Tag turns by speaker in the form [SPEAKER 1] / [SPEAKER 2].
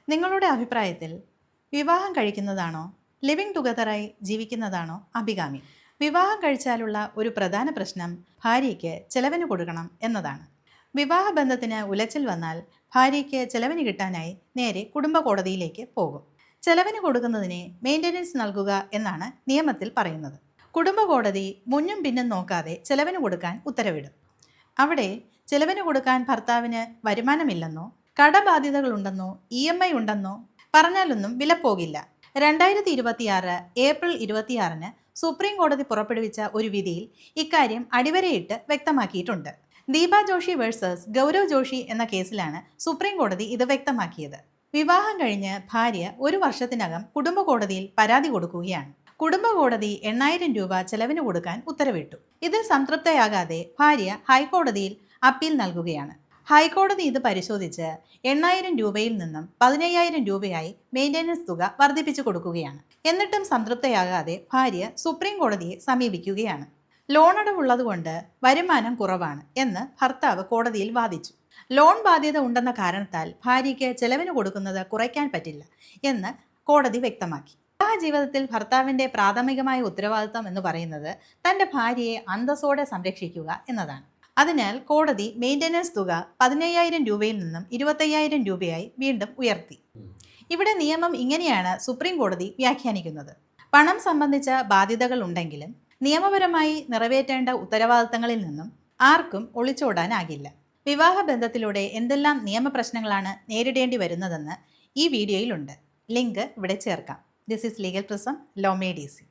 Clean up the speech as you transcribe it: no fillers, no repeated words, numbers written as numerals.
[SPEAKER 1] നിങ്ങളുടെ അഭിപ്രായത്തിൽ വിവാഹം കഴിക്കുന്നതാണോ ലിവിങ് ടുഗദറായി ജീവിക്കുന്നതാണോ അഭികാമ്യം? വിവാഹം കഴിച്ചാലുള്ള ഒരു പ്രധാന പ്രശ്നം ഭാര്യയ്ക്ക് ചെലവിന് കൊടുക്കണം എന്നതാണ്. വിവാഹബന്ധത്തിന് ഉലച്ചിൽ വന്നാൽ ഭാര്യയ്ക്ക് ചെലവിന് കിട്ടാനായി നേരെ കുടുംബ കോടതിയിലേക്ക് പോകും. ചെലവിന് കൊടുക്കുന്നതിനെ മെയിൻ്റനൻസ് നൽകുക എന്നാണ് നിയമത്തിൽ പറയുന്നത്. കുടുംബ കോടതി മുന്നും പിന്നും നോക്കാതെ ചെലവിന് കൊടുക്കാൻ ഉത്തരവിടും. അവിടെ ചെലവിന് കൊടുക്കാൻ ഭർത്താവിന് വരുമാനമില്ലെന്നോ കടബാധ്യതകളുണ്ടെന്നോ EMI ഉണ്ടെന്നോ പറഞ്ഞാലൊന്നും വിലപ്പോകില്ല. 2026 ഏപ്രിൽ 26 സുപ്രീം കോടതി പുറപ്പെടുവിച്ച ഒരു വിധിയിൽ ഇക്കാര്യം അടിവരയിട്ട് വ്യക്തമാക്കിയിട്ടുണ്ട്. ദീപ ജോഷി വേഴ്സസ് ഗൗരവ് ജോഷി എന്ന കേസിലാണ് സുപ്രീം കോടതി ഇത് വ്യക്തമാക്കിയത്. വിവാഹം കഴിഞ്ഞ് ഭാര്യ ഒരു വർഷത്തിനകം കുടുംബ കോടതിയിൽ പരാതി കൊടുക്കുകയാണ്. കുടുംബ കോടതി 8000 രൂപ ചെലവിന് കൊടുക്കാൻ ഉത്തരവിട്ടു. ഇതിൽ സംതൃപ്തയാകാതെ ഭാര്യ ഹൈക്കോടതിയിൽ അപ്പീൽ നൽകുകയാണ്. ഹൈക്കോടതി ഇത് പരിശോധിച്ച് 8000 രൂപയിൽ നിന്നും 15000 രൂപയായി മെയിൻ്റനൻസ് തുക വർദ്ധിപ്പിച്ചു കൊടുക്കുകയാണ്. എന്നിട്ടും സംതൃപ്തയാകാതെ ഭാര്യ സുപ്രീം കോടതിയെ സമീപിക്കുകയാണ്. ലോണടവുള്ളതുകൊണ്ട് വരുമാനം കുറവാണ് എന്ന് ഭർത്താവ് കോടതിയിൽ വാദിച്ചു. ലോൺ ബാധ്യത ഉണ്ടെന്ന കാരണത്താൽ ഭാര്യയ്ക്ക് ചെലവിന് കൊടുക്കുന്നത് കുറയ്ക്കാൻ പറ്റില്ല എന്ന് കോടതി വ്യക്തമാക്കി. വിവാഹ ജീവിതത്തിൽ ഭർത്താവിൻ്റെ പ്രാഥമികമായ ഉത്തരവാദിത്തം എന്ന് പറയുന്നത് തൻ്റെ ഭാര്യയെ അന്തസ്സോടെ സംരക്ഷിക്കുക എന്നതാണ്. അതിനാൽ കോടതി മെയിൻ്റനൻസ് തുക 15000 രൂപയിൽ നിന്നും 25000 രൂപയായി വീണ്ടും ഉയർത്തി. ഇവിടെ നിയമം ഇങ്ങനെയാണ് സുപ്രീം കോടതി വ്യാഖ്യാനിക്കുന്നത്. പണം സംബന്ധിച്ച ബാധ്യതകൾ ഉണ്ടെങ്കിലും നിയമപരമായി നിറവേറ്റേണ്ട ഉത്തരവാദിത്തങ്ങളിൽ നിന്നും ആർക്കും ഒളിച്ചോടാനാകില്ല. വിവാഹബന്ധത്തിലൂടെ എന്തെല്ലാം നിയമപ്രശ്നങ്ങളാണ് നേരിടേണ്ടി വരുന്നതെന്ന് ഈ വീഡിയോയിലുണ്ട്. ലിങ്ക് ഇവിടെ ചേർക്കാം. This is Legal Prism, law made easy.